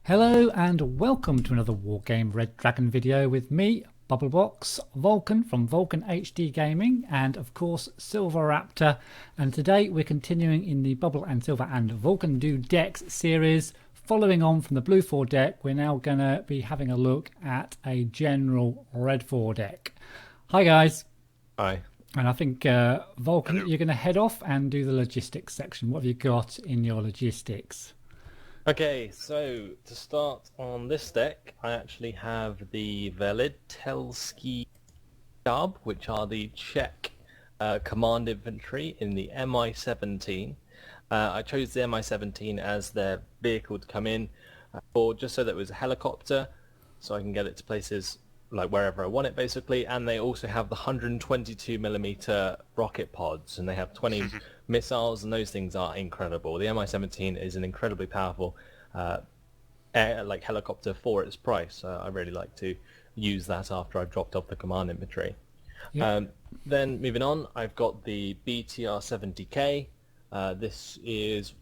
Hello and welcome to another Wargame Red Dragon video with me, Bubblebox, Vulcan from Vulcan HD Gaming, and of course Silveraptor. And today we're continuing in the Bubble and Silver and Vulcan Do Decks series. Following on from the REDFORdeck, we're now going to be having a look at a general REDFORdeck. Hi guys. Hi. And I think Vulcan, you're going to head off and do the logistics section. What have you got in your logistics? Okay, so to start on this deck, I actually have the Velitelski Stab, which are the Czech command infantry in the Mi-17. I chose the Mi-17 as their vehicle to come in, just so that it was a helicopter, so I can get it to places like wherever I want it basically. And they also have the 122mm rocket pods, and they have 20 missiles, and those things are incredible. The Mi-17 is an incredibly powerful helicopter for its price. I really like to use that after I've dropped off the command infantry. Yep. Then moving on, I've got the BTR-70K. This is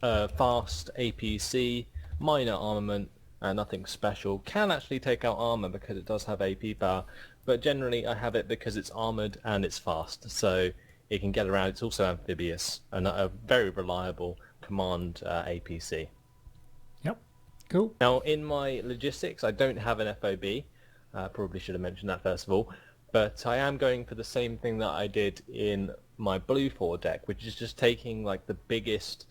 fast APC, minor armament, nothing special. Can actually take out armor because it does have AP power, but generally I have it because it's armored and it's fast, so it can get around. It's also amphibious and a very reliable command APC. Yep, cool. Now in my logistics, I don't have an FOB. Probably should have mentioned that first of all, but I am going for the same thing that I did in my REDFORdeck, which is just taking like the biggest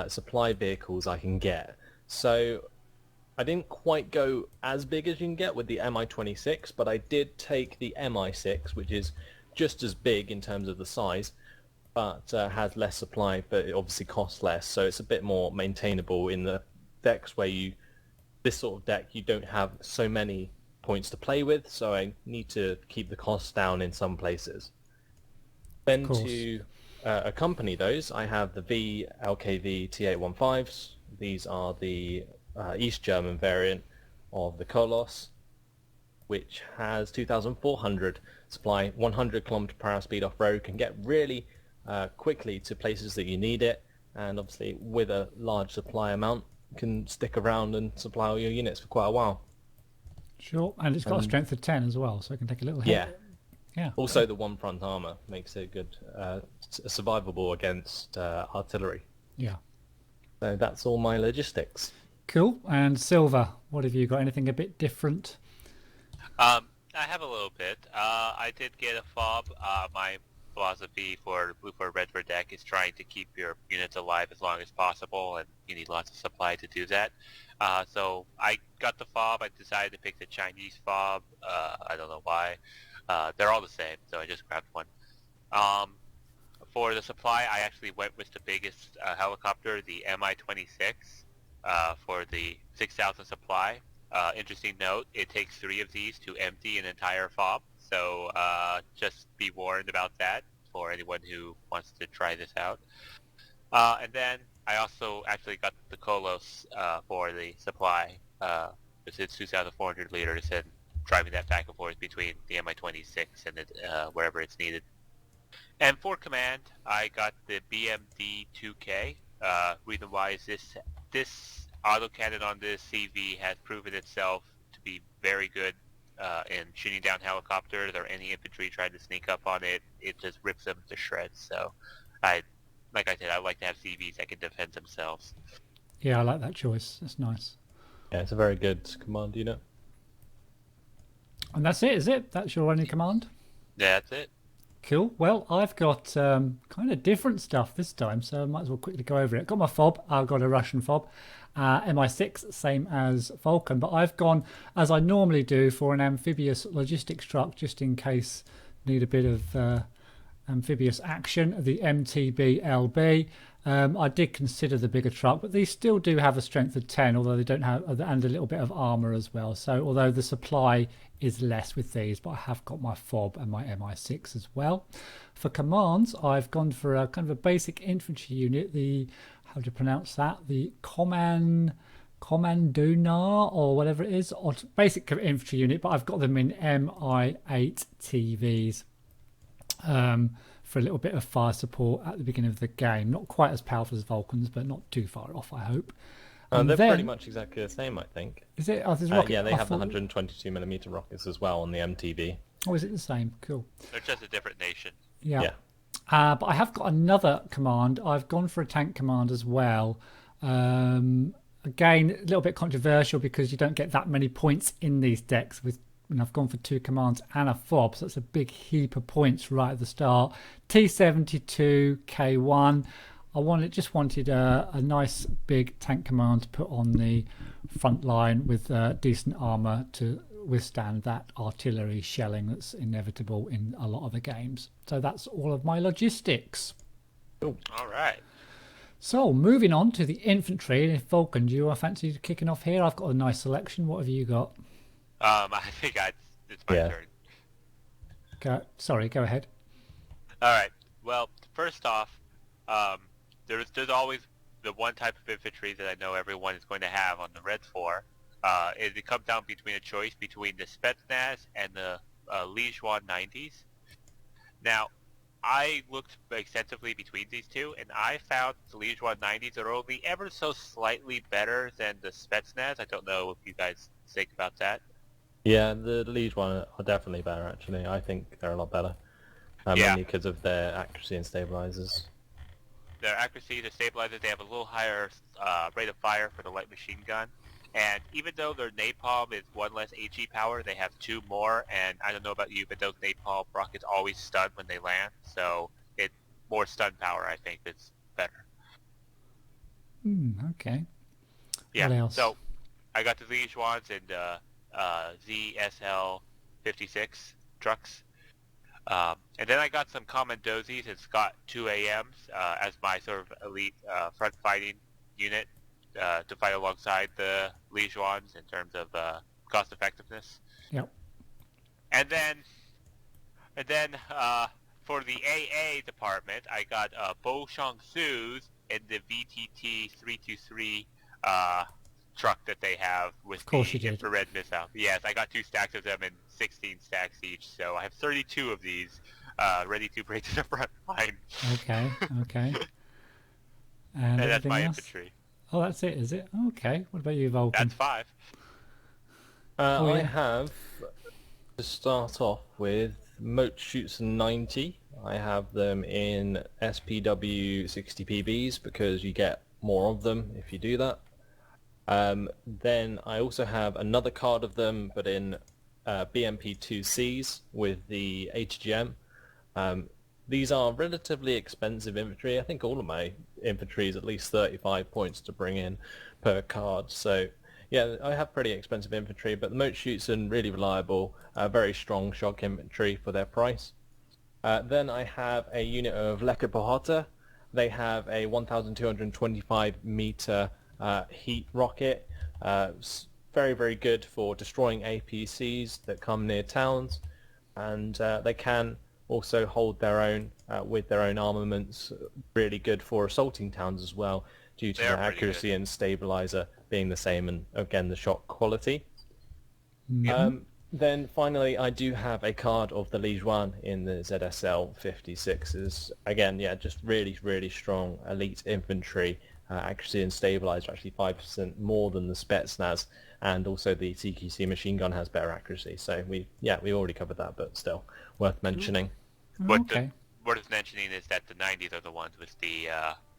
supply vehicles I can get. So I didn't quite go as big as you can get with the Mi-26, but I did take the Mi-6, which is just as big in terms of the size, but has less supply, but it obviously costs less, so it's a bit more maintainable in the decks where this sort of deck, you don't have so many points to play with, so I need to keep the costs down in some places. Then to accompany those, I have the VLKV T815s. These are the East German variant of the Koloss, which has 2,400 supply, 100 km/h speed off-road, can get really quickly to places that you need it, and obviously with a large supply amount can stick around and supply all your units for quite a while. Sure, and it's got a strength of 10 as well, so it can take a little hit. Yeah. Also the one front armor makes it good, survivable against artillery. Yeah. So that's all my logistics. Cool. And Silver, what have you got? Anything a bit different? I have a little bit. I did get a fob. My philosophy for REDFOR REDFORdeck is trying to keep your units alive as long as possible, and you need lots of supply to do that. So I got the fob. I decided to pick the Chinese fob. I don't know why. They're all the same, so I just grabbed one. For the supply, I actually went with the biggest helicopter, the Mi-26. For the 6,000 supply. Interesting note, it takes 3 of these to empty an entire fob, so just be warned about that for anyone who wants to try this out. And then I also actually got the Koloss for the supply. It's 2,400 liters, and driving that back and forth between the Mi-26 and wherever it's needed. And for command, I got the BMD-2K. Reason why is this autocannon on this CV has proven itself to be very good in shooting down helicopters or any infantry trying to sneak up on it. It just rips them to shreds. So, like I said, I like to have CVs that can defend themselves. Yeah, I like that choice. That's nice. Yeah, it's a very good command unit. And that's it, is it? That's your only command? Yeah, that's it. Cool. Well, I've got kind of different stuff this time, so I might as well quickly go over it. Got my fob. I've got a Russian fob. Mi-6, same as Vulcan, but I've gone, as I normally do, for an amphibious logistics truck, just in case need a bit of amphibious action, the MTB-LB. I did consider the bigger truck, but these still do have a strength of 10, although they don't have, and a little bit of armor as well. So although the supply is less with these, but I have got my fob and my Mi-6 as well. For commands, I've gone for a kind of a basic infantry unit, the, how do you pronounce that? The Komandona or whatever it is, or basic infantry unit, but I've got them in Mi-8 TVs. For a little bit of fire support at the beginning of the game. Not quite as powerful as Vulcans, but not too far off, I hope. And They're then, pretty much exactly the same, I think. is it? Oh, there's rocket. Yeah, they I have the thought- 122mm rockets as well on the MTB. Oh, is it the same? Cool. They're just a different nation. Yeah. Yeah. But I have got another command. I've gone for a tank command as well. Again, a little bit controversial because you don't get that many points in these decks. And I've gone for 2 commands and a fob, so it's a big heap of points right at the start. T72K1. Just wanted a nice big tank command to put on the front line with decent armor to withstand that artillery shelling that's inevitable in a lot of the games. So that's all of my logistics. All right. So moving on to the infantry. Vulcan, do you fancy kicking off here? I've got a nice selection. What have you got? I think it's my turn. Go ahead. All right. Well, first off, there's always the one type of infantry that I know everyone is going to have on the REDFOR. It comes down between a choice between the Spetsnaz and the Lijuan 90s. Now, I looked extensively between these two, and I found the Lijuan 90s are only ever so slightly better than the Spetsnaz. I don't know if you guys think about that. Yeah, the Liege one are definitely better, actually. I think they're a lot better. Yeah. Mainly because of their accuracy and stabilizers. Their accuracy, their stabilizers, they have a little higher rate of fire for the light machine gun. And even though their napalm is 1 less HE power, they have 2 more. And I don't know about you, but those napalm rockets always stun when they land. So it's more stun power, I think, is better. Okay. Yeah. What else? So I got the Lijuans and ZSL 56 trucks. And then I got some Commandozis and Scott 2AMs as my sort of elite front fighting unit to fight alongside the Lijuans in terms of cost effectiveness. Yep. And then for the AA department, I got Bo Shang-Su's and the VTT 323 truck that they have with the infrared missile. Yes, I got 2 stacks of them and 16 stacks each, so I have 32 of these ready to break to the front line. Okay. And that's my else? infantry. Oh, that's it, is it? Okay. What about you, Vulcan? That's 5. I have, to start off with, Moat Shoots 90. I have them in SPW 60PBs because you get more of them if you do that. Then I also have another card of them, but in BMP2Cs with the ATGM. These are relatively expensive infantry. I think all of my infantry is at least 35 points to bring in per card. So yeah, I have pretty expensive infantry, but the Moat Shoots are really reliable, very strong shock infantry for their price. Then I have a unit of Lekka Pohota. They have a 1,225 meter heat rocket. Very, very good for destroying APCs that come near towns, and they can also hold their own with their own armaments. Really good for assaulting towns as well, due to their accuracy and stabilizer being the same, and again the shot quality. Then finally, I do have a card of the Lijuan in the ZSL 56s. Again, yeah, just really, really strong elite infantry. Accuracy and stabilizer actually 5% more than the Spetsnaz, and also the TQC machine gun has better accuracy. So we already covered that, but still worth mentioning. Okay. Worth mentioning is that the 90s are the ones with the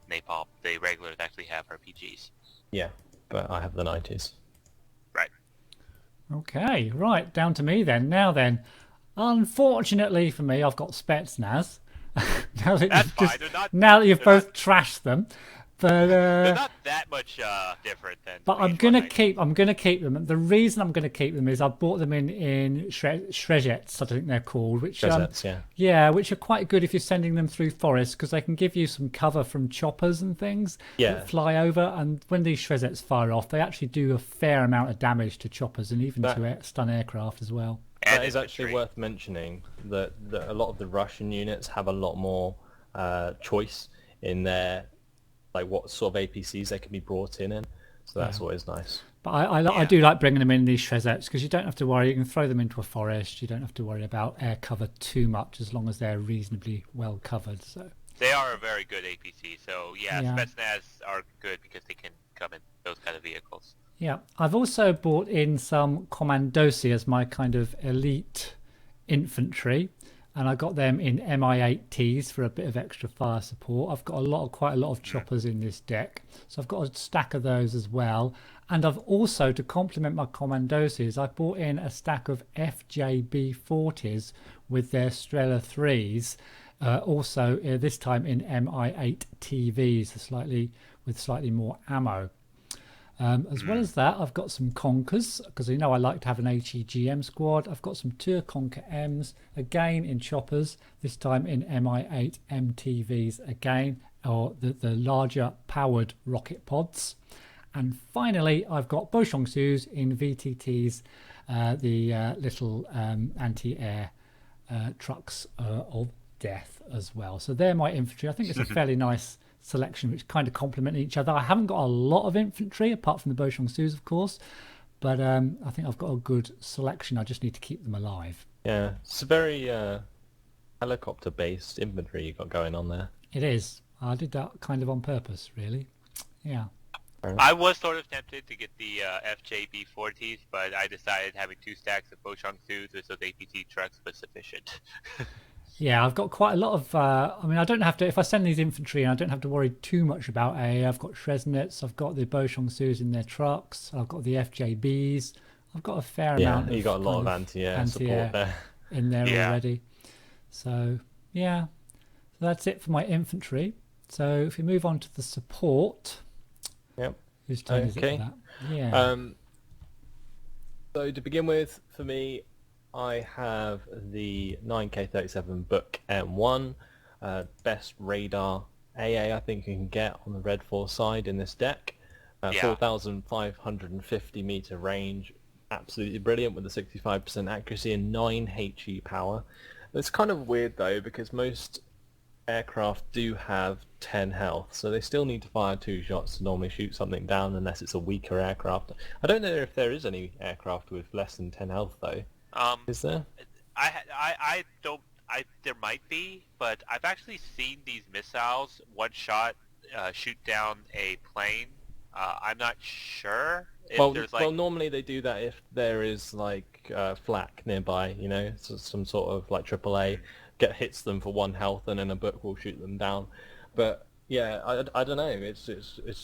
napalm. The regulars actually have RPGs. Yeah, but I have the 90s. Right. Okay, right, down to me then. Now then, unfortunately for me, I've got Spetsnaz. Now that you've both trashed them. But they're not that much different than. But I'm gonna keep them. And the reason I'm gonna keep them is I bought them in Shrezets, I think they're called, which which are quite good if you're sending them through forests, because they can give you some cover from choppers and things that fly over. And when these Shrezets fire off, they actually do a fair amount of damage to choppers and even to stun aircraft as well. That is actually worth mentioning that a lot of the Russian units have a lot more choice in their, like, what sort of APCs they can be brought in, so that's always nice. But I do like bringing them in these Shrezets, because you don't have to worry. You can throw them into a forest. You don't have to worry about air cover too much, as long as they're reasonably well covered. So they are a very good APC. So Spetsnaz are good because they can come in those kind of vehicles. Yeah, I've also bought in some Commandosi as my kind of elite infantry, and I got them in Mi-8Ts for a bit of extra fire support. I've got quite a lot of choppers in this deck, so I've got a stack of those as well. And I've also, to complement my Commandosis, I bought in a stack of FJB40s with their Strela 3s, also this time in Mi-8 TVs, with slightly more ammo. As well as that, I've got some Conkers, because you know I like to have an HEGM squad. I've got some Tour Conker M's, again in choppers, this time in Mi-8 MTVs again, or the larger powered rocket pods. And finally, I've got Beauchamp-Sus in VTTs, the little anti-air trucks of death as well. So they're my infantry. I think it's a fairly nice selection which kind of complement each other. I haven't got a lot of infantry apart from the Beauchamp-Sus, of course, but I think I've got a good selection. I just need to keep them alive. Yeah, it's a very helicopter-based infantry you got going on there. It is. I did that kind of on purpose, really. Yeah. I was sort of tempted to get the FJB40s, but I decided having 2 stacks of Beauchamp-Sus with those APT trucks was sufficient. Yeah, I've got quite a lot of. I mean, I don't have to. If I send these infantry, I don't have to worry too much about AA. I've got Shresnets, I've got the Beauchamp-Sus in their trucks, I've got the FJBs. I've got a fair amount. Yeah, you got a lot of anti-air support there in there already. So yeah, so that's it for my infantry. So if we move on to the support. Yep. Whose turn is it for that? Yeah. So to begin with, for me, I have the 9K37 Book M1, best radar AA I think you can get on the REDFOR side in this deck. 4,550 meter range, absolutely brilliant with the 65% accuracy and 9 HE power. It's kind of weird though because most aircraft do have 10 health, so they still need to fire 2 shots to normally shoot something down unless it's a weaker aircraft. I don't know if there is any aircraft with less than 10 health though. Is there? I don't. There might be, but I've actually seen these missiles one shot shoot down a plane. I'm not sure if there's like. Well, normally they do that if there is like flak nearby, you know, so some sort of like AAA hits them for 1 health, and then a book will shoot them down. But yeah, I don't know. It's a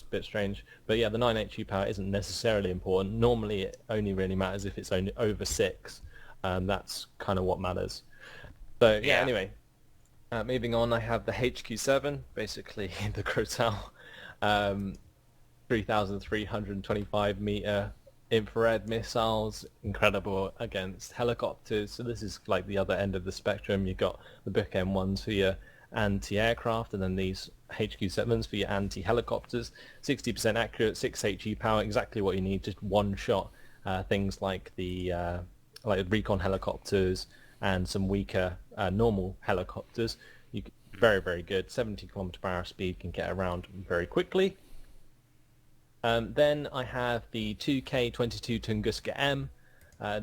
bit strange. But yeah, the 9 HE power isn't necessarily important. Normally, it only really matters if it's only over 6. That's kind of what matters. So yeah. Anyway, moving on, I have the HQ7, basically the Crotal, 3,325 meter infrared missiles, incredible against helicopters. So this is like the other end of the spectrum. You've got the Book M1s for your anti-aircraft, and then these HQ7s for your anti-helicopters. 60% accurate, 6 HE power, exactly what you need, just 1 shot. Things like the recon helicopters and some weaker normal helicopters. Very, very good. 70 km/h speed, can get around very quickly. Then I have the 2K22 Tunguska M.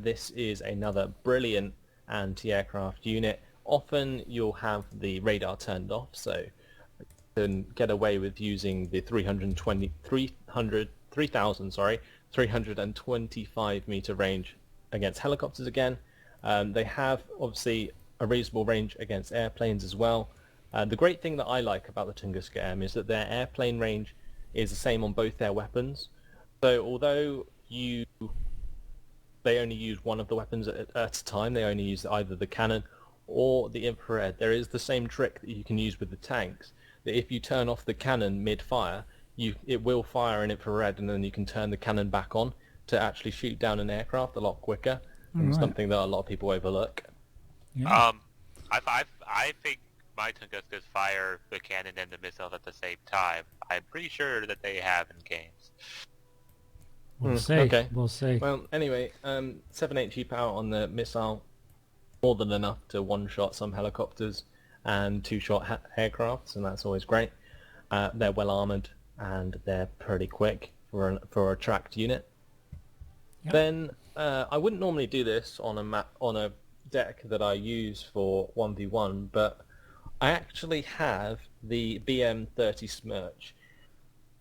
This is another brilliant anti-aircraft unit. Often you'll have the radar turned off, so you can get away with using the 3,325 meter range against helicopters again. They have obviously a reasonable range against airplanes as well. The great thing that I like about the Tunguska M is that their airplane range is the same on both their weapons. So although they only use one of the weapons at a time, they only use either the cannon or the infrared, there is the same trick that you can use with the tanks, that if you turn off the cannon mid-fire, it will fire an infrared, and then you can turn the cannon back on to actually shoot down an aircraft a lot quicker. And something that a lot of people overlook. Yeah. I think my Tunguskas fire the cannon and the missiles at the same time. I'm pretty sure that they have in games. We'll see. Okay. We'll see. Well, anyway, 7 HE power on the missile, more than enough to one-shot some helicopters and two-shot aircrafts, and that's always great. They're well armored and they're pretty quick for a tracked unit. Yep. Then I wouldn't normally do this on a deck that I use for 1v1, but I actually have the BM30 Smirch,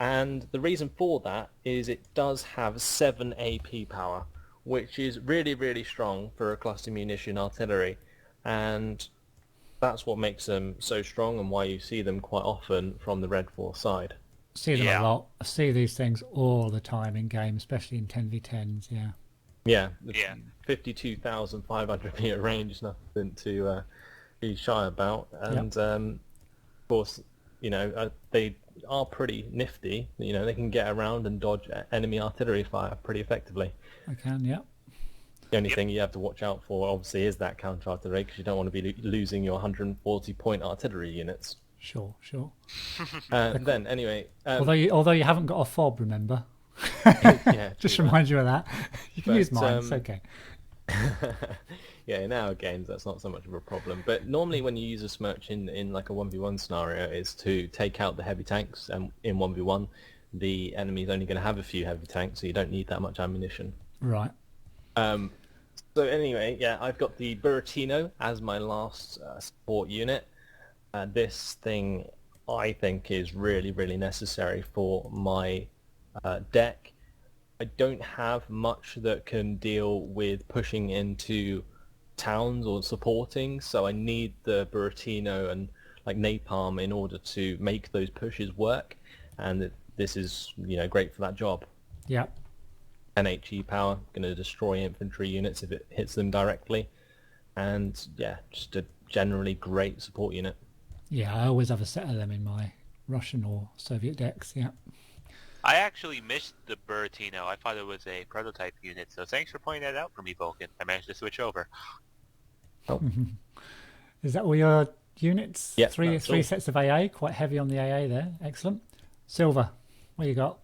And the reason for that is it does have 7 AP power, which is really, really strong for a cluster munition artillery. And that's what makes them so strong and why you see them quite often from the REDFOR side. See them Yeah. a lot. I see these things all the time in games, especially in 10v10s. Yeah. Yeah, Yeah. 52,500 meter range is nothing to be shy about. And of course, they are pretty nifty. They can get around and dodge enemy artillery fire pretty effectively. I can. Yeah. The only thing you have to watch out for, obviously, is that counter-artillery, because you don't want to be losing your 140-point artillery units. Sure. Then, anyway... although you haven't got a fob, remember? yeah, Just true remind you of that. You can But, use mine, it's okay. yeah, in our games, that's not so much of a problem. But normally when you use a smirch in like a 1v1 scenario, is to take out the heavy tanks, and in 1v1, the enemy's only going to have a few heavy tanks, so you don't need that much ammunition. Right. So anyway, yeah, I've got the Buratino as my last support unit. This thing, I think, is really, really necessary for my deck. I don't have much that can deal with pushing into towns or supporting, so I need the Buratino and like napalm in order to make those pushes work, and this is great for that job. Yeah. 10 HE power, going to destroy infantry units if it hits them directly, and yeah, just a generally great support unit. Yeah, I always have a set of them in my Russian or Soviet decks. Yeah. I actually missed the Buratino. I thought it was a prototype unit, so thanks for pointing that out for me, Vulcan. I managed to switch over. Oh. Is that all your units? Yeah, three that's all. sets of AA. Quite heavy on the AA there. Excellent. Silver, what you got?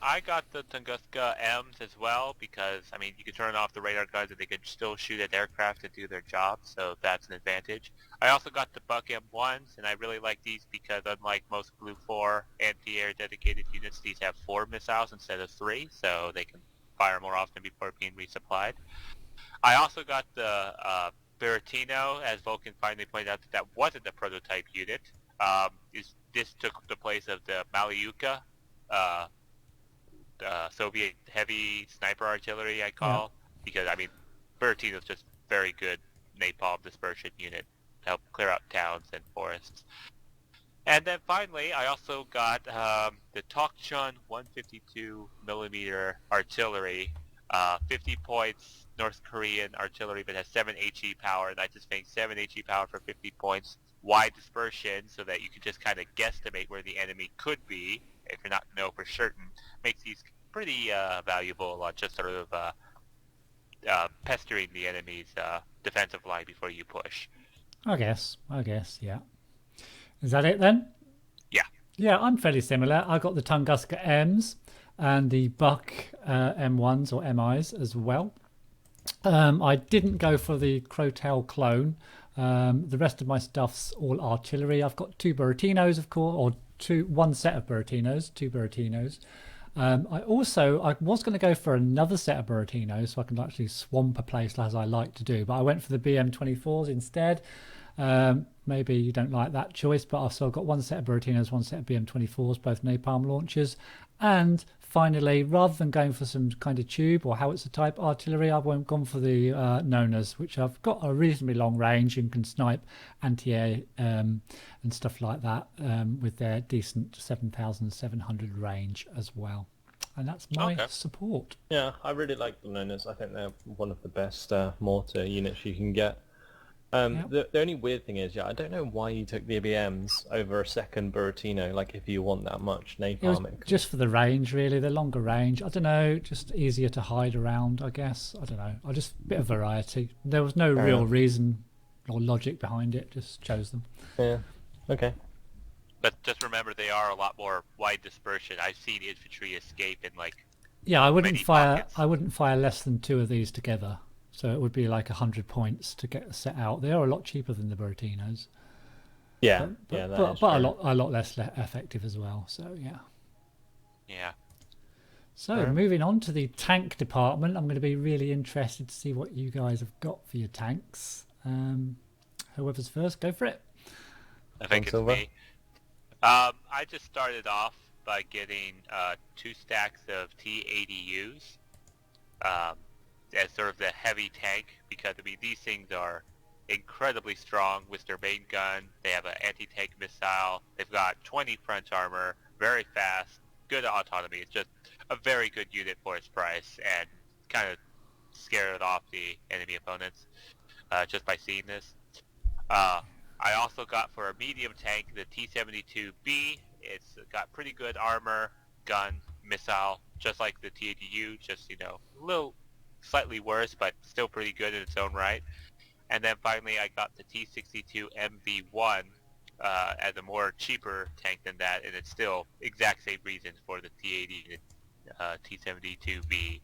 I got the Tunguska M's as well because, I mean, you can turn off the radar guns and they can still shoot at aircraft and do their job, so that's an advantage. I also got the Buck M1s, and I really like these because unlike most Blue 4 anti-air dedicated units, these have 4 missiles instead of 3, so they can fire more often before being resupplied. I also got the Buratino, as Vulcan finally pointed out that wasn't a prototype unit. This took the place of the Malyuka, Soviet heavy sniper artillery, I call, because, I mean, Buratino's just very good napalm dispersion unit to help clear out towns and forests. And then finally, I also got the Tokchun 152 millimeter artillery, 50 points North Korean artillery, but has 7 HE power, and I just think 7 HE power for 50 points, wide dispersion, so that you can just kind of guesstimate where the enemy could be, if you're not know for certain, makes these pretty valuable on just sort of pestering the enemy's defensive line before you push. I guess, yeah. Is that it then? Yeah. Yeah, I'm fairly similar. I got the Tunguska M's and the Buck M1s or MIs as well. I didn't go for the Crowtail clone. The rest of my stuff's all artillery. I've got 2 Buratinos, of course, or one set of Buratinos, 2 Buratinos. I was going to go for another set of Buratinos so I can actually swamp a place as I like to do, but I went for the BM24s instead. Maybe you don't like that choice, but I've still got one set of Buratinos, one set of BM24s, both napalm launchers. And finally, rather than going for some kind of tube or howitzer type artillery, I've gone for the Nonas, which have got a reasonably long range and can snipe anti-air and stuff like that with their decent 7,700 range as well. And that's my support. Yeah, I really like the Nonas. I think they're one of the best mortar units you can get. The only weird thing is, I don't know why you took the ABMs over a second Buratino, like if you want that much napalm. It was just for the range, really, the longer range. I don't know, just easier to hide around, I guess. I don't know. I just a bit of variety. There was no real reason or logic behind it, just chose them. Yeah, okay. But just remember, they are a lot more wide dispersion. I've seen infantry escape in I wouldn't fire. pockets. I wouldn't fire less than 2 of these together. So it would be like 100 points to get set out. They are a lot cheaper than the Buratinos. Yeah, but a lot less effective as well. So yeah. Yeah. So moving on to the tank department, I'm going to be really interested to see what you guys have got for your tanks. Whoever's first, go for it. I think it's Silver. me. I just started off by getting 2 stacks of T-80Us as sort of the heavy tank, because I mean these things are incredibly strong with their main gun. They have an anti-tank missile. They've got 20 front armor, very fast, good autonomy. It's just a very good unit for its price, and kind of scared off the enemy opponents just by seeing this. I also got for a medium tank the T-72B. It's got pretty good armor, gun, missile, just like the T-80U, just, you know, a little slightly worse, but still pretty good in its own right. And then finally I got the T-62MV1 as a more cheaper tank than that, and it's still exact same reasons for the T-80 and T-72B.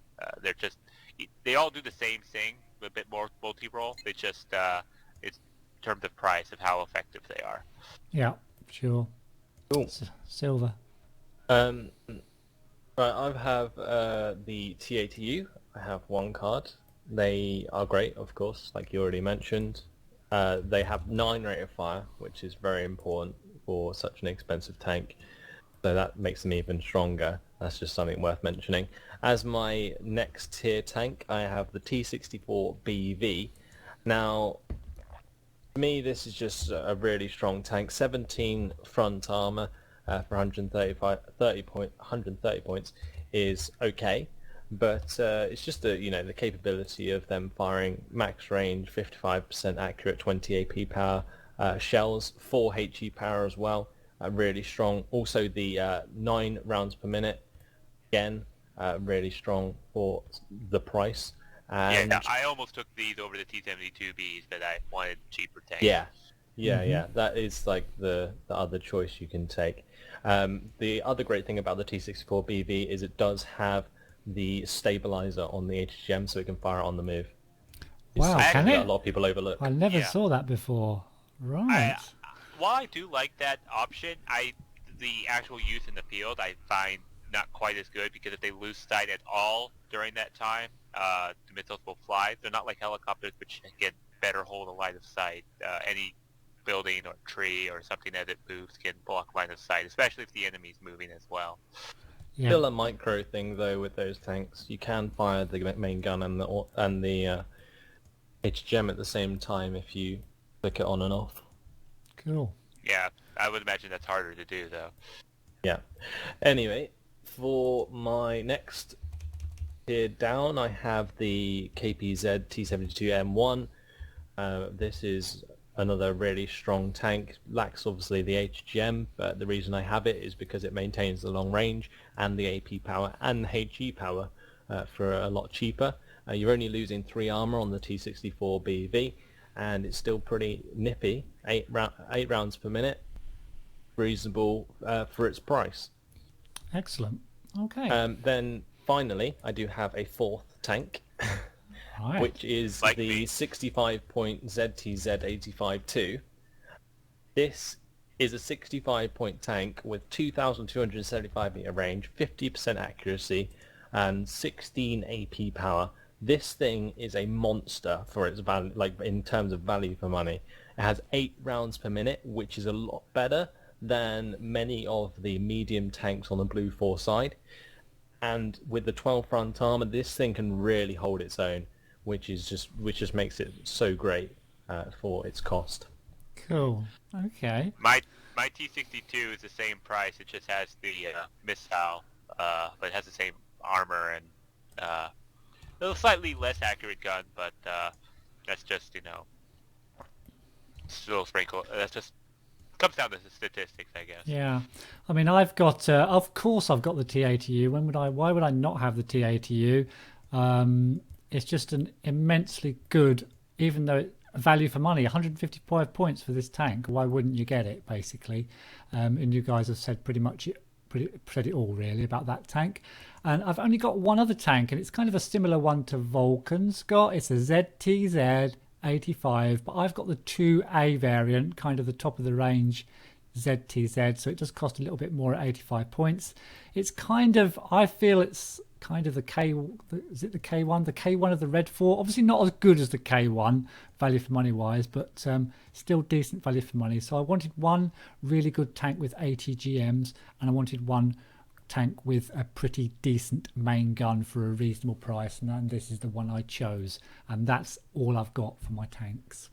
They all do the same thing, a bit more multi-role. They just, it's in terms of price of how effective they are. Yeah, sure. Cool. Silver. Right, I have the T-80U. I have 1 card. They are great, of course, like you already mentioned. They have 9 rate of fire, which is very important for such an expensive tank. So that makes them even stronger. That's just something worth mentioning. As my next tier tank, I have the T-64BV. Now, for me, this is just a really strong tank. 17 front armor for 130 points is okay. But it's just the capability of them firing max range, 55% accurate, 20 AP power, shells, 4 HE power as well, really strong. Also the 9 rounds per minute, again, really strong for the price. And yeah, I almost took these over the T-72Bs, but I wanted cheaper tanks. Yeah, that is like the other choice you can take. The other great thing about the T-64BV is it does have the stabilizer on the HGM, so it can fire on the move. Wow, It's can something it? that a lot of people overlook. I never Yeah. saw that before. Right. While I do like that option, the actual use in the field I find not quite as good, because if they lose sight at all during that time, the missiles will fly. They're not like helicopters, which get better hold of line of sight. Any building or tree or something as it moves can block line of sight, especially if the enemy's moving as well. Yeah. Still a micro thing though with those tanks. You can fire the main gun and the HGM at the same time if you click it on and off. Cool. Yeah, I would imagine that's harder to do though. Yeah. Anyway, for my next tier down, I have the KPZ T-72M1. This is another really strong tank. Lacks obviously the HGM, but the reason I have it is because it maintains the long range and the AP power and the HE power for a lot cheaper. You're only losing 3 armor on the T-64BV, and it's still pretty nippy. 8 rounds per minute, reasonable for its price. Excellent. Okay. Then finally, I do have a 4th tank. Right. Which is Like the me. 65-point ZTZ85-2. This is a 65-point tank with 2,275 meter range, 50% accuracy, and 16 AP power. This thing is a monster for its value, like in terms of value for money. It has 8 rounds per minute, which is a lot better than many of the medium tanks on the Blue 4 side. And with the 12 front armor, this thing can really hold its own, which just makes it so great for its cost. Cool. Okay. My T-62 is the same price. It just has the missile, but it has the same armor and a slightly less accurate gun. But that's just still sprinkle. That's just comes down to the statistics, I guess. Yeah. I mean, I've got, of course, I've got the T-80U. Why would I not have the T-80U? It's just an immensely good, even though value for money, 155 points for this tank. Why wouldn't you get it, basically? And you guys have said said it all really about that tank. And I've only got one other tank, and it's kind of a similar one to Vulcan's got. It's a ZTZ 85, but I've got the 2A variant, kind of the top of the range ZTZ, so it does cost a little bit more at 85 points. It's kind of, I feel it's kind of the is it the K1? The K1 of the REDFOR. Obviously not as good as the K1, value for money wise, but still decent value for money. So I wanted one really good tank with 80 GMs, and I wanted one tank with a pretty decent main gun for a reasonable price, and this is the one I chose, and that's all I've got for my tanks.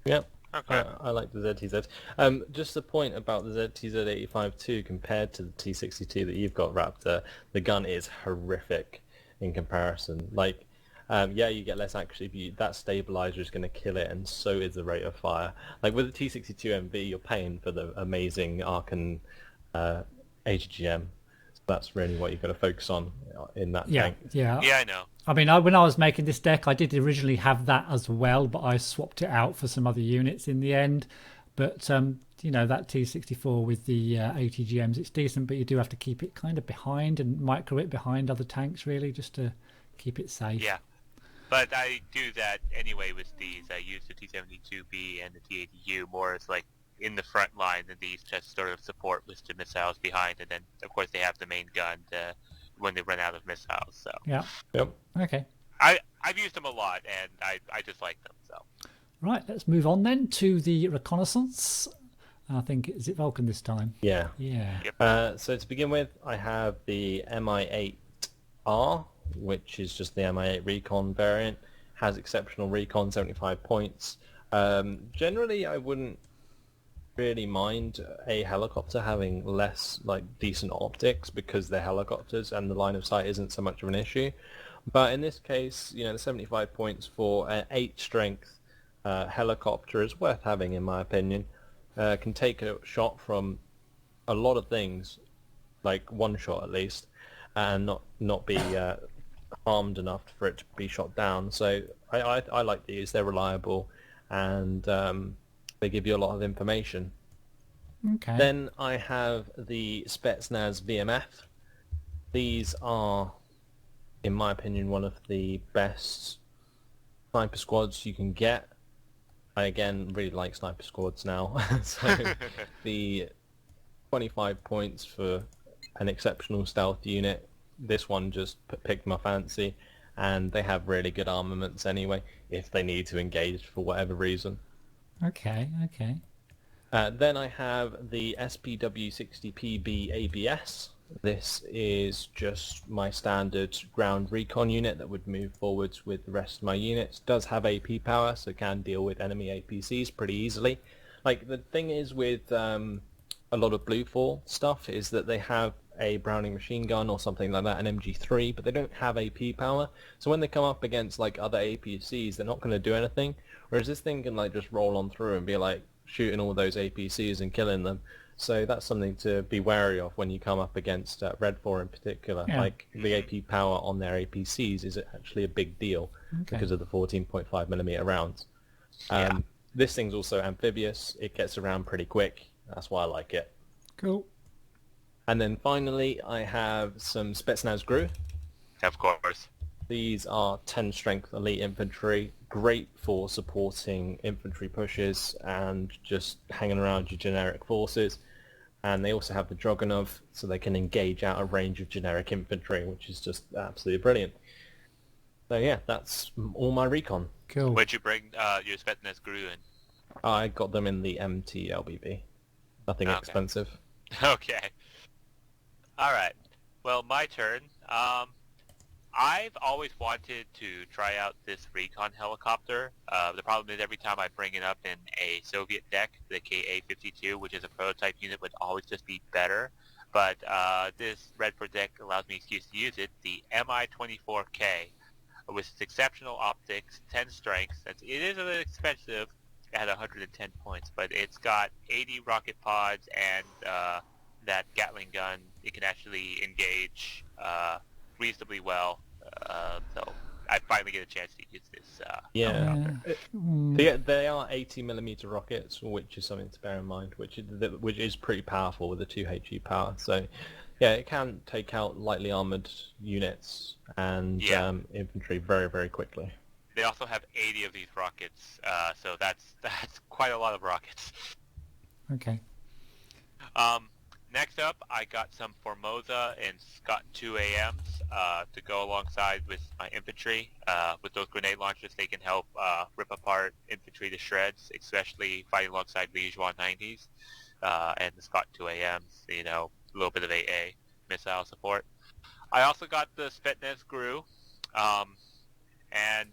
Yep. Okay. I like the ZTZ. Just the point about the ZTZ-85 too, compared to the T62 that you've got, Raptor, the gun is horrific in comparison. Like, yeah, you get less accuracy, but that stabilizer is going to kill it, and so is the rate of fire. Like with the T62MV, you're paying for the amazing Arcan AGGM. That's really what you've got to focus on in that tank. Yeah, I know. I mean, when I was making this deck, I did originally have that as well, but I swapped it out for some other units in the end. But, you know, that T64 with the 80 GMs, it's decent, but you do have to keep it kind of behind and micro it behind other tanks, really, just to keep it safe. Yeah. But I do that anyway with these. I use the T72B and the T80U more as like in the front line, and these just sort of support with the missiles behind, and then of course they have the main gun when they run out of missiles. So yeah, yep, okay. I've used them a lot, and I just like them. So right, let's move on then to the reconnaissance. I think is it Vulcan this time? Yeah. Yep. So to begin with, I have the MI8R, which is just the MI8 recon variant. Has exceptional recon, 75 points. Generally, I wouldn't really mind a helicopter having less like decent optics because they're helicopters and the line of sight isn't so much of an issue. But in this case, you know, the 75 points for an 8 strength helicopter is worth having, in my opinion. Can take a shot from a lot of things, like one shot at least, and not be harmed enough for it to be shot down. So I like these. They're reliable, and they give you a lot of information. Okay. Then I have the Spetsnaz VMF. These are, in my opinion, one of the best sniper squads you can get. I, again, really like sniper squads now. So the 25 points for an exceptional stealth unit. This one just picked my fancy, and they have really good armaments anyway, if they need to engage for whatever reason. Okay. Then I have the SPW-60PB ABS. This is just my standard ground recon unit that would move forwards with the rest of my units. Does have AP power, so can deal with enemy APCs pretty easily. Like, the thing is with a lot of Bluefall stuff is that they have a Browning machine gun or something like that, an MG3, but they don't have AP power. So when they come up against like other APCs, they're not going to do anything. Whereas this thing can like just roll on through and be like shooting all those APCs and killing them. So that's something to be wary of when you come up against REDFOR in particular. Yeah. Like the AP power on their APCs is actually a big deal because of the 14.5mm rounds. This thing's also amphibious. It gets around pretty quick. That's why I like it. Cool. And then finally, I have some Spetsnaz GRU. of course. These are 10 strength elite infantry, great for supporting infantry pushes and just hanging around your generic forces. And they also have the Dragunov, so they can engage out a range of generic infantry, which is just absolutely brilliant. So yeah, that's all my recon. Cool. Where'd you bring your Spetsnaz GRU in? I got them in the MT LBB. Nothing Okay. expensive. Okay. Alright. Well, my turn. I've always wanted to try out this recon helicopter. The problem is every time I bring it up in a Soviet deck, the KA-52, which is a prototype unit, would always just be better. But this REDFOR deck allows me an excuse to use it. The Mi-24K, with its exceptional optics, 10 strengths. It is a little expensive at 110 points, but it's got 80 rocket pods and that Gatling gun. It can actually engage reasonably well, so I finally get a chance to use this helicopter. They are 80mm rockets, which is something to bear in mind, which is pretty powerful with the 2 HE power. So yeah, it can take out lightly armored units and infantry very, very quickly. They also have 80 of these rockets, so that's quite a lot of rockets. Okay. Next up, I got some Formosa and Scott 2AMs. to go alongside with my infantry. With those grenade launchers, they can help rip apart infantry to shreds, especially fighting alongside Liege 190s and the Scott 2AMs, you know, a little bit of AA missile support. I also got the Spetsnaz GRU, and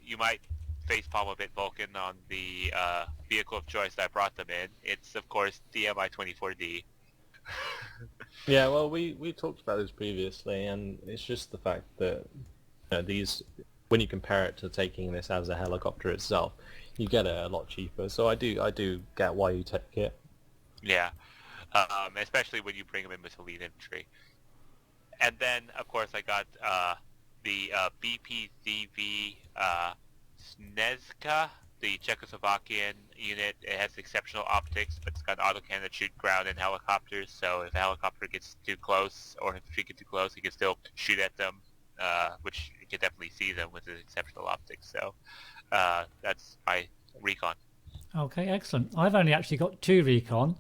you might facepalm a bit, Vulcan, on the vehicle of choice that I brought them in. It's, of course, the Mi-24D. Yeah, well, we talked about this previously, and it's just the fact that these, when you compare it to taking this as a helicopter itself, you get it a lot cheaper. So I do get why you take it. Yeah, especially when you bring them in with elite infantry. And then, of course, I got the BPZV Snezka, the Czechoslovakian unit. It has exceptional optics, but it's got an autocannon that shoot ground and helicopters, so if a helicopter gets too close, or if infantry gets too close, you can still shoot at them, which you can definitely see them with the exceptional optics. So that's my recon. Okay, excellent. I've only actually got 2 recon.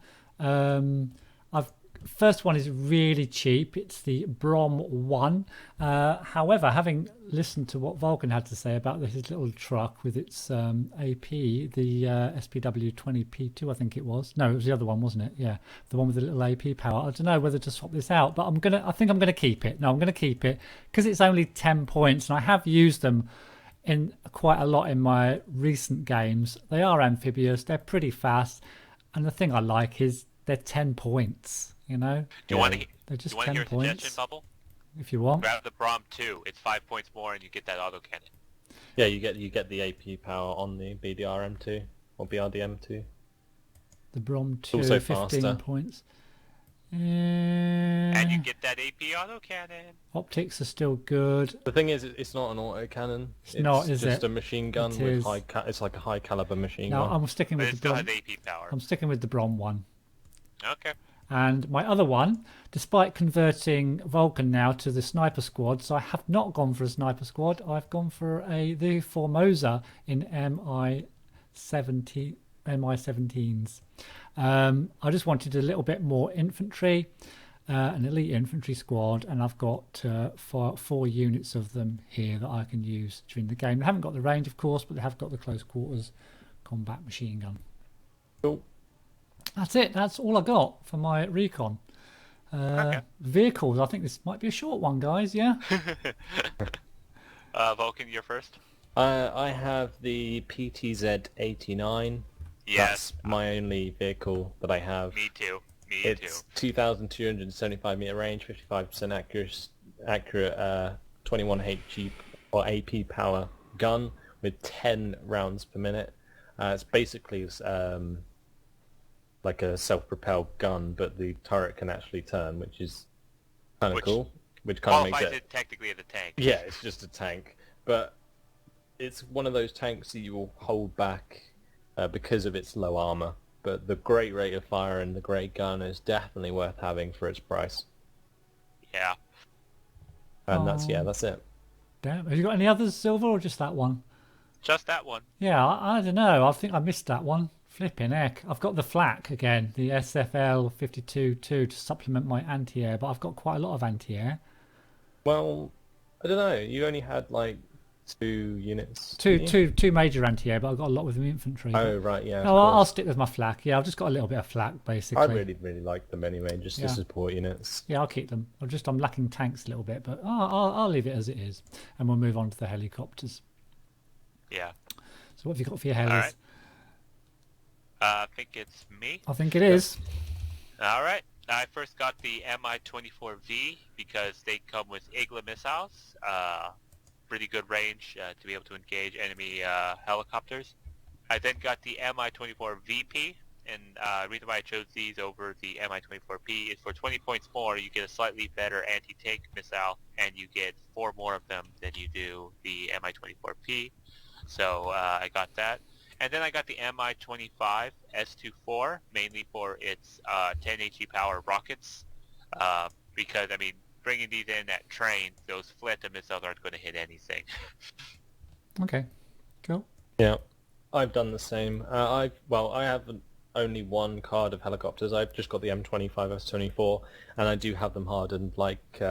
First one is really cheap. It's the Brom 1. However, having listened to what Vulcan had to say about his little truck with its AP, the SPW-20P2, I think it was. No, it was the other one, wasn't it? Yeah, the one with the little AP power. I don't know whether to swap this out, but I think I'm gonna keep it. No, I'm gonna keep it because it's only 10 points, and I have used them in quite a lot in my recent games. They are amphibious. They're pretty fast, and the thing I like is they're 10 points. You know, Do you want to hear a suggestion, Bubble? If you want, grab the Brom 2. It's 5 points more, and you get that autocannon. Yeah, you get the AP power on the BDRM2 or BRDM2. The Brom 2, also 15 faster. points. And you get that AP autocannon. Optics are still good. The thing is, it's not an autocannon. It's not, is just it? a machine gun It with is. it's like a high caliber machine No, gun. I'm sticking But with it the still Brom. has AP power. I'm sticking with the Brom 1. Okay. And my other one, despite converting Vulcan now to the sniper squad, so I have not gone for a sniper squad. I've gone for the Formosa in MI-17s. I just wanted a little bit more infantry, an elite infantry squad, and I've got 4 units of them here that I can use during the game. They haven't got the range, of course, but they have got the close quarters combat machine gun. Cool. That's it. That's all I got for my recon. Okay. Vehicles. I think this might be a short one, guys. Yeah. Vulcan, you're first. I have the PTZ-89. Yes. That's my only vehicle that I have. Me too. It's 2,275 meter range, 55% accurate 21 HG or AP power gun with 10 rounds per minute. It's basically like a self-propelled gun, but the turret can actually turn, which is kind of cool. Which kind of makes qualifies it technically as a tank. Yeah, it's just a tank, but it's one of those tanks that you will hold back because of its low armor. But the great rate of fire and the great gun is definitely worth having for its price. Yeah. And that's it. Damn. Have you got any others, Silver, or just that one? Just that one. Yeah, I don't know. I think I missed that one. Flipping heck. I've got the flak again, the SFL 52-2 to supplement my anti-air, but I've got quite a lot of anti-air. Well, I don't know. You only had like 2 units. Two major anti-air, but I've got a lot with the infantry. Oh, right, yeah. No, I'll stick with my flak. Yeah, I've just got a little bit of flak, basically. I really like them anyway, just to support units. Yeah, I'll keep them. I'm lacking tanks a little bit, but I'll leave it as it is, and we'll move on to the helicopters. Yeah. So what have you got for your helis? All right. I think it's me. I think it is. All right. I first got the Mi-24V because they come with Igla missiles. Pretty good range to be able to engage enemy helicopters. I then got the Mi-24VP, and the reason why I chose these over the Mi-24P is for 20 points more, you get a slightly better anti-tank missile, and you get 4 more of them than you do the Mi-24P. So I got that. And then I got the Mi-25 S24, mainly for its 10 HE power rockets, because, I mean, bringing these in at train, those Fleta missiles aren't going to hit anything. Okay, cool. Yeah, I've done the same. I have only one card of helicopters. I've just got the M25 S24, and I do have them hardened like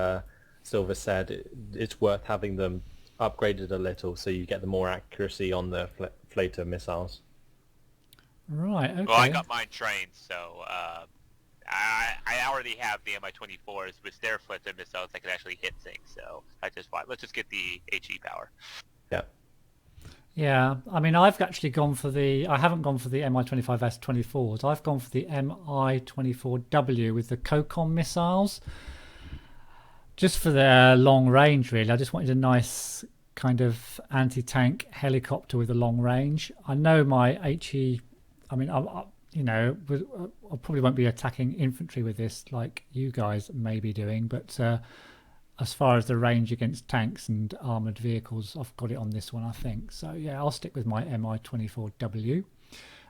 Silver said, it's worth having them upgraded a little so you get the more accuracy on the flater missiles. Right. Okay. Well, I got mine trained, so I already have the Mi-24s with their flater missiles that can actually hit things. So I just thought, let's just get the HE power. Yeah. Yeah, I mean, I've actually gone for the. I haven't gone for the Mi-25S24s. I've gone for the Mi-24W with the COCOM missiles, just for their long range. Really, I just wanted a nice kind of anti-tank helicopter with a long range. I know my HE. I mean, I probably won't be attacking infantry with this like you guys may be doing, but. As far as the range against tanks and armoured vehicles, I've got it on this one, I think. So, yeah, I'll stick with my Mi-24W.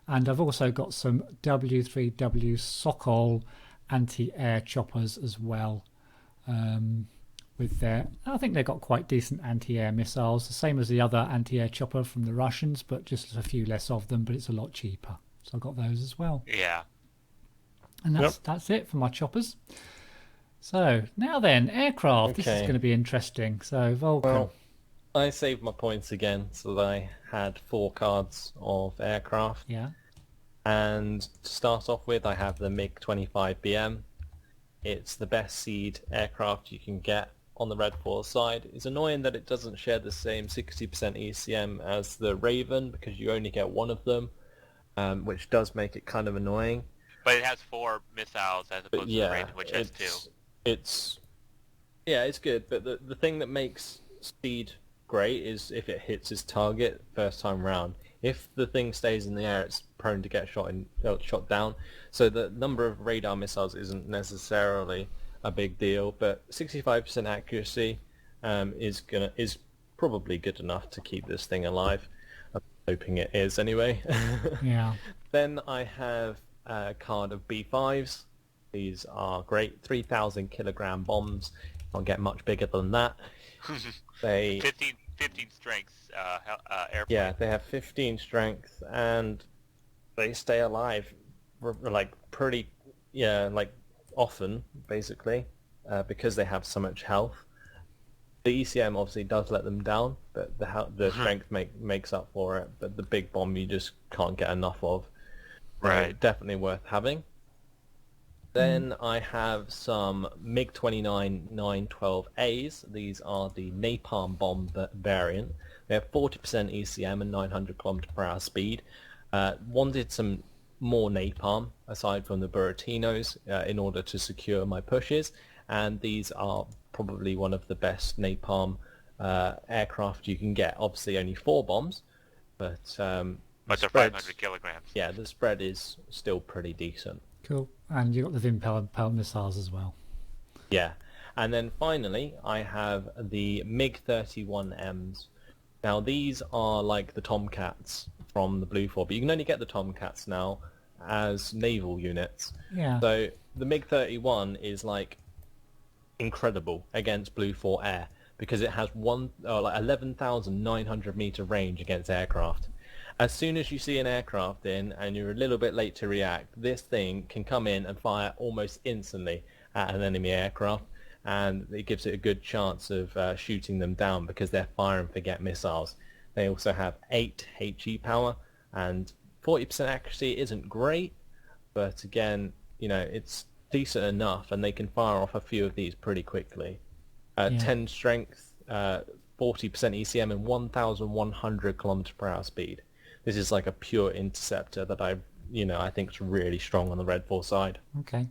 And I've also got some W3W Sokol anti-air choppers as well. With their, I think they've got quite decent anti-air missiles, the same as the other anti-air chopper from the Russians, but just a few less of them, but it's a lot cheaper. So I've got those as well. Yeah. And that's it for my choppers. So, now then, aircraft. Okay. This is going to be interesting. So, Vulcan. Well, I saved my points again, so that I had 4 cards of aircraft. Yeah. And to start off with, I have the MiG-25BM. It's the best seed aircraft you can get on the REDFOR side. It's annoying that it doesn't share the same 60% ECM as the Raven, because you only get one of them, which does make it kind of annoying. But it has 4 missiles as opposed to the Raven, which has 2. It's good, but the thing that makes speed great is if it hits its target first time round. If the thing stays in the air, it's prone to get shot down. So the number of radar missiles isn't necessarily a big deal, but 65% accuracy is probably good enough to keep this thing alive. I'm hoping it is anyway. Yeah. Then I have a card of B5s. These are great, 3,000 kilogram bombs. Can't get much bigger than that. They 15 strength airplane. Yeah, they have 15 strength and they stay alive pretty often basically because they have so much health. The ECM obviously does let them down, but the strength makes up for it. But the big bomb you just can't get enough of. Right. Definitely worth having. Then I have some MiG-29 912As. These are the napalm bomb variant. They have 40% ECM and 900 km/h speed. Wanted some more napalm aside from the Buratinos in order to secure my pushes, and these are probably one of the best napalm aircraft you can get. Obviously only 4 bombs, but they're 500 kilograms. Yeah, the spread is still pretty decent. Cool. And you got the Vim-powered missiles as well. Yeah. And then finally, I have the MiG-31Ms. Now, these are like the Tomcats from the Blue 4, but you can only get the Tomcats now as naval units. Yeah. So the MiG-31 is like incredible against Blue 4 Air because it has 11,900 meter range against aircraft. As soon as you see an aircraft in and you're a little bit late to react, this thing can come in and fire almost instantly at an enemy aircraft, and it gives it a good chance of shooting them down because they're fire and forget missiles. They also have 8 HE power, and 40% accuracy isn't great, but again, it's decent enough, and they can fire off a few of these pretty quickly. 10 strength, 40% ECM, and 1,100 km/h speed. This is like a pure interceptor that I think is really strong on the REDFOR side. Okay.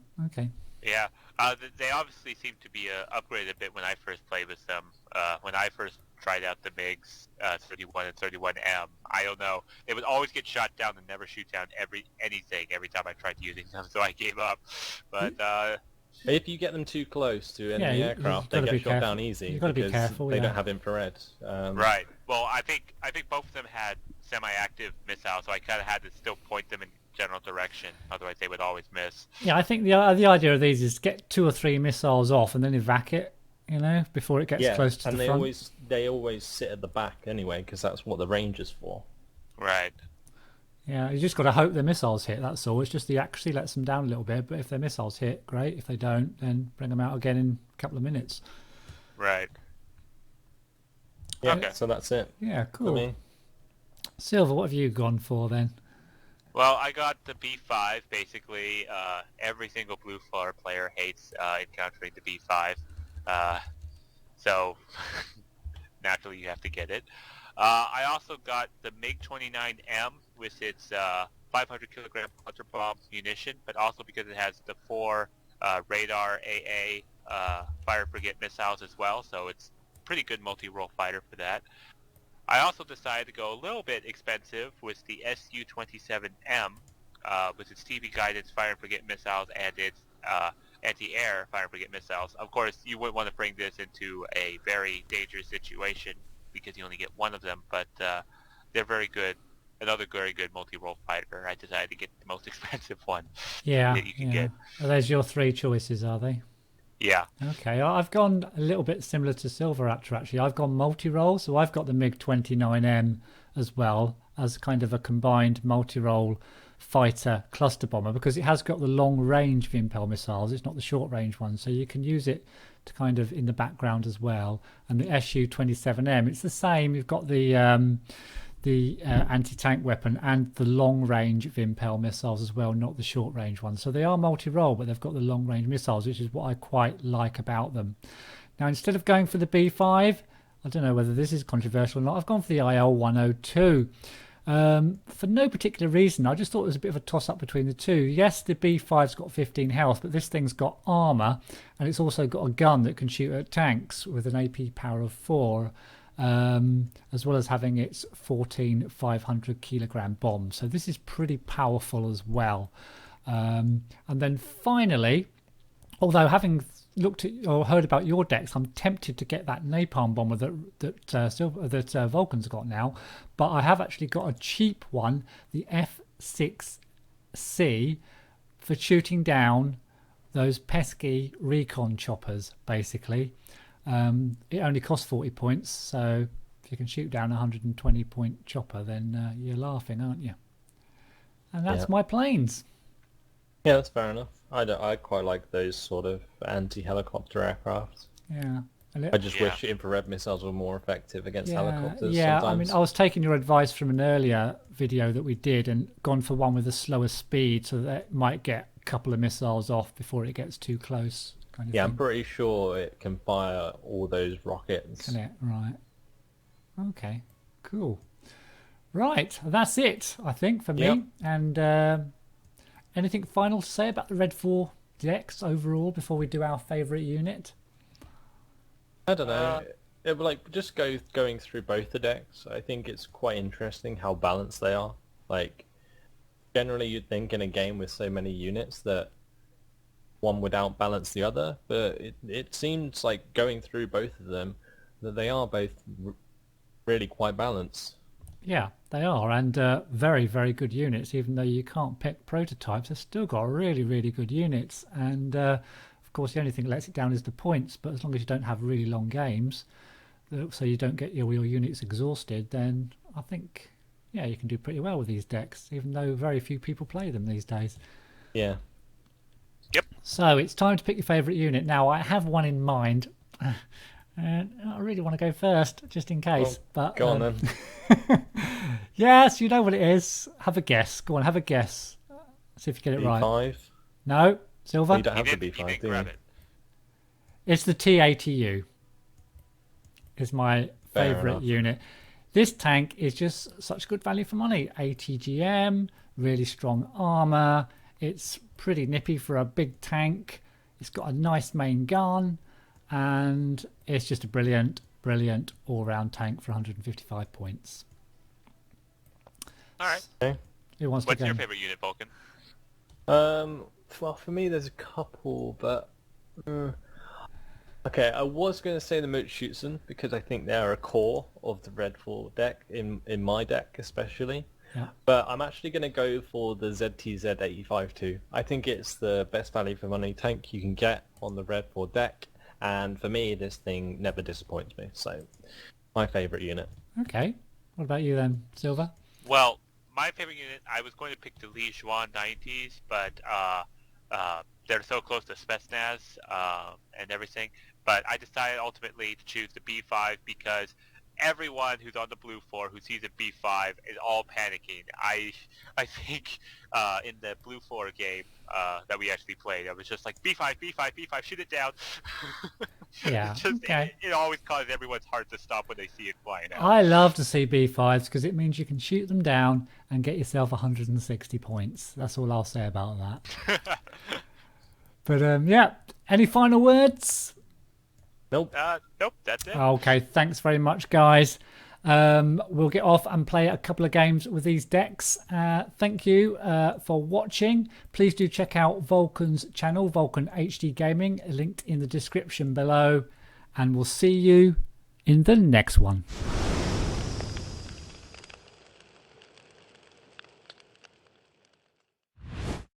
Yeah, they obviously seem to be upgraded a bit when I first played with them. When I first tried out the MiGs 31 and 31M, I don't know, they would always get shot down and never shoot down anything every time I tried using them, so I gave up. But if you get them too close to enemy aircraft, they get shot down easy because they don't have infrared. Right. Well, I think both of them had semi-active missiles, so I kind of had to still point them in general direction. Otherwise, they would always miss. Yeah, I think the idea of these is get 2 or 3 missiles off and then evac it, before it gets close to the front. And they always sit at the back anyway because that's what the range is for. Right. Yeah, you just got to hope the missiles hit, that's all. It's just the accuracy lets them down a little bit, but if their missiles hit, great. If they don't, then bring them out again in a couple of minutes. Right. Yeah, Okay. so that's it Yeah, for cool. me. Silver, what have you gone for then? Well, I got the B5. Basically, every single blue floor player hates encountering the B5. Uh, so naturally, you have to get it. I also got the MiG-29M with its 500 kilogram cluster bomb munition, but also because it has the 4 radar AA fire frigate missiles as well, so it's pretty good multi-role fighter for that. I also decided to go a little bit expensive with the Su-27M, with its TV guidance fire frigate missiles and its anti-air fire frigate missiles. Of course, you wouldn't want to bring this into a very dangerous situation because you only get one of them, but they're very good. Another very good multi-role fighter. I decided to get the most expensive one Yeah, that you can yeah. get. Are those your 3 choices, are they? Yeah. Okay, I've gone a little bit similar to Silveraptor actually. I've gone multi-role, so I've got the MiG-29M as well as kind of a combined multi-role fighter cluster bomber because it has got the long range Vimpel missiles. It's not the short range one, so you can use it to kind of in the background as well. And the Su-27M, it's the same. You've got the anti-tank weapon and the long-range Vimpel missiles as well, not the short-range ones. So they are multi-role, but they've got the long-range missiles, which is what I quite like about them. Now, instead of going for the B5, I don't know whether this is controversial or not, I've gone for the IL-102. For no particular reason. I just thought it was a bit of a toss-up between the two. Yes, the B5's got 15 health, but this thing's got armour, and it's also got a gun that can shoot at tanks with an AP power of 4. As well as having its 14 500 kilogram bomb. So this is pretty powerful as well. And then finally, although having looked at or heard about your decks, I'm tempted to get that napalm bomber that Vulcan's got now, but I have actually got a cheap one, the F6C, for shooting down those pesky recon choppers, basically. It only costs 40 points, so if you can shoot down a 120 point chopper, then you're laughing, aren't you? And that's my planes. Yeah, that's fair enough. I quite like those sort of anti-helicopter aircraft. Yeah. I just wish infrared missiles were more effective against helicopters. Yeah, sometimes. I mean, I was taking your advice from an earlier video that we did and gone for one with a slower speed so that it might get a couple of missiles off before it gets too close. Kind of Yeah, thing. I'm pretty sure it can fire all those rockets. Can it? Right. Okay. Cool. Right. That's it, I think, for me. Yep. And anything final to say about the REDFOR decks overall before we do our favourite unit? I don't know. Just going through both the decks, I think it's quite interesting how balanced they are. Like, generally you'd think in a game with so many units that one would outbalance the other, but it seems like going through both of them that they are both really quite balanced. Yeah, they are, and very, very good units. Even though you can't pick prototypes, they've still got really, really good units. And of course, the only thing that lets it down is the points. But as long as you don't have really long games, so you don't get your units exhausted, then I think, yeah, you can do pretty well with these decks, even though very few people play them these days. Yeah. Yep. So it's time to pick your favourite unit. Now, I have one in mind. And I really want to go first, just in case. But Go on then. Yes, you know what it is. Have a guess. Go on, have a guess. See if you get it right. B5? No, Silver? You don't have the He B5, didn't do grab you? it. It's the T-ATU. Is my Fair favourite enough. unit. This tank is just such good value for money. ATGM, really strong armour. It's pretty nippy for a big tank. It's got a nice main gun. And it's just a brilliant, brilliant all-round tank for 155 points. All right. Okay. Who wants What's to go? your favorite unit, Vulcan? Well, for me, there's a couple, but okay, I was going to say the Mutschützen because I think they're a core of the REDFOR deck in my deck especially. Yeah. But I'm actually going to go for the ZTZ85 too. I think it's the best value for money tank you can get on the REDFOR deck, and for me, this thing never disappoints me. So, my favourite unit. Okay. What about you then, Silver? Well, my favorite unit, I was going to pick the Li Xuan 90s, but they're so close to Spetsnaz and everything. But I decided ultimately to choose the B5 because everyone who's on the blue 4 who sees a B5 is all panicking. I think in the blue 4 game that we actually played, I was just like B5, B5, B5, shoot it down. Yeah. Okay. It always causes everyone's heart to stop when they see it flying out. I love to see B5s because it means you can shoot them down and get yourself 160 points. That's all I'll say about that. But yeah, any final words? Nope. Nope, that's it. Okay, thanks very much, guys. We'll get off and play a couple of games with these decks. Thank you for watching. Please do check out Vulcan's channel, Vulcan HD Gaming, linked in the description below. And we'll see you in the next one.